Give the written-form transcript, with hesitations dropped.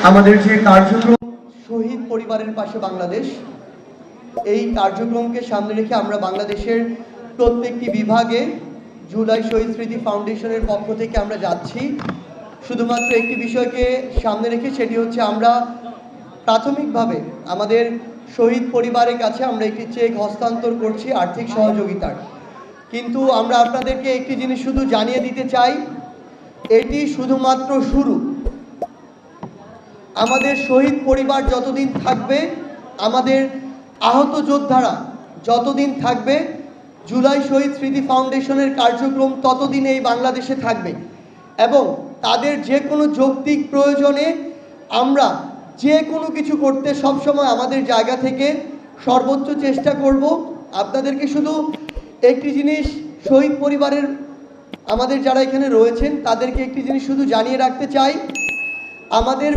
আমাদের যে কার্যক্রম শহীদ পরিবারের পাশে বাংলাদেশ, এই কার্যক্রমকে সামনে রেখে আমরা বাংলাদেশের প্রত্যেকটি বিভাগে জুলাই শহীদ স্মৃতি ফাউন্ডেশনের পক্ষ থেকে আমরা যাচ্ছি শুধুমাত্র একটি বিষয়কে সামনে রেখে, সেটি হচ্ছে আমরা প্রাথমিকভাবে আমাদের শহীদ পরিবারের কাছে আমরা একটি চেক হস্তান্তর করছি আর্থিক সহযোগিতার। কিন্তু আমরা আপনাদেরকে একটি জিনিস শুধু জানিয়ে দিতে চাই, এটি শুধুমাত্র শুরু। আমাদের শহীদ পরিবার যতদিন থাকবে, আমাদের আহত যোদ্ধারা যতদিন থাকবে, জুলাই শহীদ স্মৃতি ফাউন্ডেশনের কার্যক্রম ততদিন এই বাংলাদেশে থাকবে এবং তাদের যে কোনো যৌক্তিক প্রয়োজনে আমরা যে কোনো কিছু করতে সবসময় আমাদের জায়গা থেকে সর্বোচ্চ চেষ্টা করব। আপনাদেরকে শুধু একটি জিনিস, শহীদ পরিবারের আমাদের যারা এখানে রয়েছেন তাদেরকে একটি জিনিস শুধু জানিয়ে রাখতে চাই, আমাদের